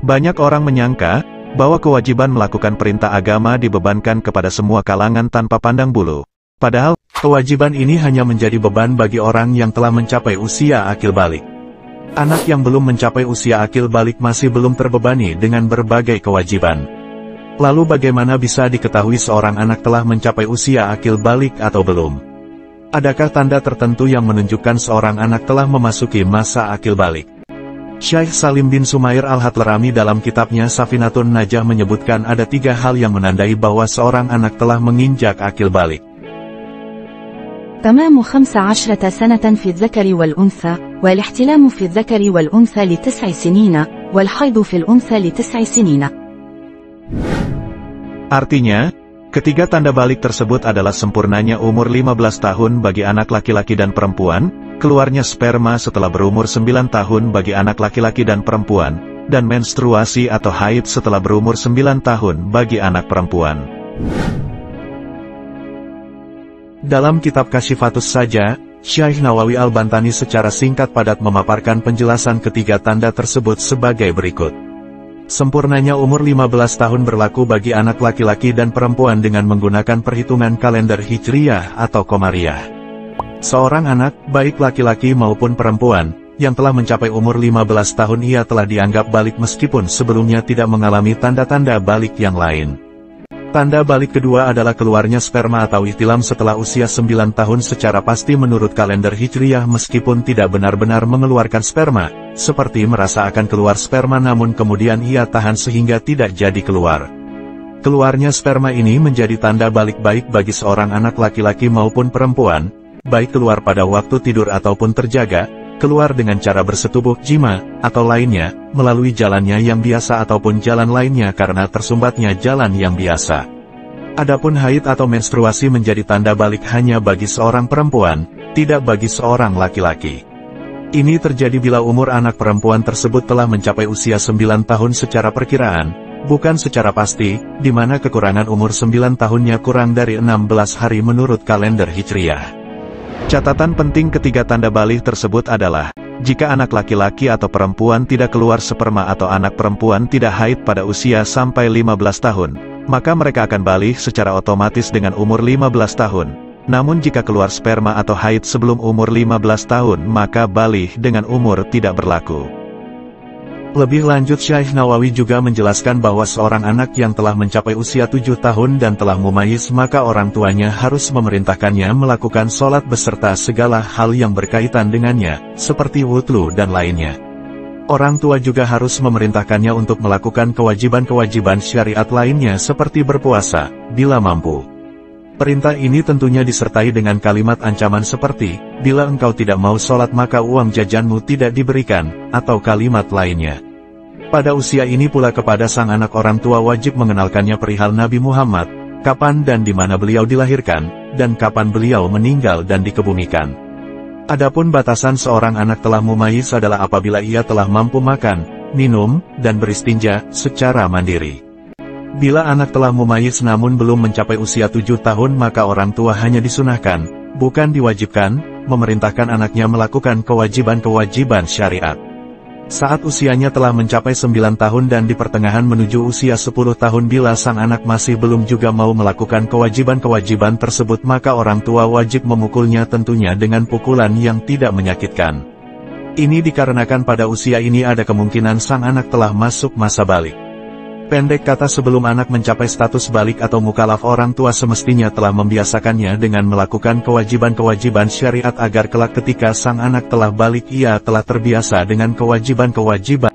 Banyak orang menyangka bahwa kewajiban melakukan perintah agama dibebankan kepada semua kalangan tanpa pandang bulu. Padahal, kewajiban ini hanya menjadi beban bagi orang yang telah mencapai usia akil balik. Anak yang belum mencapai usia akil balik masih belum terbebani dengan berbagai kewajiban. Lalu bagaimana bisa diketahui seorang anak telah mencapai usia akil balik atau belum? Adakah tanda tertentu yang menunjukkan seorang anak telah memasuki masa akil balik? Syekh Salim bin Sumair Al-Hatlarami dalam kitabnya Safinatun Najah menyebutkan ada 3 hal yang menandai bahwa seorang anak telah menginjak akil balik. تمام 15 سنة في الذكر والأنثى، والاحتلام في الذكر والأنثى ل9 سنين، والحيض في الأنثى ل9 سنين. Artinya, ketiga tanda balik tersebut adalah sempurnanya umur 15 tahun bagi anak laki-laki dan perempuan, keluarnya sperma setelah berumur 9 tahun bagi anak laki-laki dan perempuan, dan menstruasi atau haid setelah berumur 9 tahun bagi anak perempuan. Dalam kitab Kasyifatus saja, Syekh Nawawi Al-Bantani secara singkat padat memaparkan penjelasan ketiga tanda tersebut sebagai berikut. Sempurnanya umur 15 tahun berlaku bagi anak laki-laki dan perempuan dengan menggunakan perhitungan kalender Hijriyah atau Qamariyah. Seorang anak, baik laki-laki maupun perempuan, yang telah mencapai umur 15 tahun ia telah dianggap balik meskipun sebelumnya tidak mengalami tanda-tanda balik yang lain. Tanda balik kedua adalah keluarnya sperma atau ihtilam setelah usia 9 tahun secara pasti menurut kalender Hijriyah meskipun tidak benar-benar mengeluarkan sperma, seperti merasa akan keluar sperma namun kemudian ia tahan sehingga tidak jadi keluar. Keluarnya sperma ini menjadi tanda balik baik bagi seorang anak laki-laki maupun perempuan, baik keluar pada waktu tidur ataupun terjaga, keluar dengan cara bersetubuh jima, atau lainnya, melalui jalannya yang biasa ataupun jalan lainnya karena tersumbatnya jalan yang biasa. Adapun haid atau menstruasi menjadi tanda balik hanya bagi seorang perempuan, tidak bagi seorang laki-laki. Ini terjadi bila umur anak perempuan tersebut telah mencapai usia 9 tahun secara perkiraan, bukan secara pasti, di mana kekurangan umur 9 tahunnya kurang dari 16 hari menurut kalender Hijriyah. Catatan penting ketiga tanda balik tersebut adalah, jika anak laki-laki atau perempuan tidak keluar sperma atau anak perempuan tidak haid pada usia sampai 15 tahun, maka mereka akan balik secara otomatis dengan umur 15 tahun. Namun jika keluar sperma atau haid sebelum umur 15 tahun maka balik dengan umur tidak berlaku. Lebih lanjut Syekh Nawawi juga menjelaskan bahwa seorang anak yang telah mencapai usia 7 tahun dan telah mumayyiz maka orang tuanya harus memerintahkannya melakukan sholat beserta segala hal yang berkaitan dengannya, seperti wudhu dan lainnya. Orang tua juga harus memerintahkannya untuk melakukan kewajiban-kewajiban syariat lainnya seperti berpuasa, bila mampu. Perintah ini tentunya disertai dengan kalimat ancaman seperti, bila engkau tidak mau sholat maka uang jajanmu tidak diberikan, atau kalimat lainnya. Pada usia ini pula kepada sang anak orang tua wajib mengenalkannya perihal Nabi Muhammad, kapan dan di mana beliau dilahirkan, dan kapan beliau meninggal dan dikebumikan. Adapun batasan seorang anak telah mumayyiz adalah apabila ia telah mampu makan, minum, dan beristinja secara mandiri. Bila anak telah mumayyiz namun belum mencapai usia 7 tahun maka orang tua hanya disunahkan, bukan diwajibkan, memerintahkan anaknya melakukan kewajiban-kewajiban syariat. Saat usianya telah mencapai 9 tahun dan di pertengahan menuju usia 10 tahun bila sang anak masih belum juga mau melakukan kewajiban-kewajiban tersebut maka orang tua wajib memukulnya tentunya dengan pukulan yang tidak menyakitkan. Ini dikarenakan pada usia ini ada kemungkinan sang anak telah masuk masa balik. Pendek kata sebelum anak mencapai status balik atau mukalaf orang tua semestinya telah membiasakannya dengan melakukan kewajiban-kewajiban syariat agar kelak ketika sang anak telah balik ia telah terbiasa dengan kewajiban-kewajiban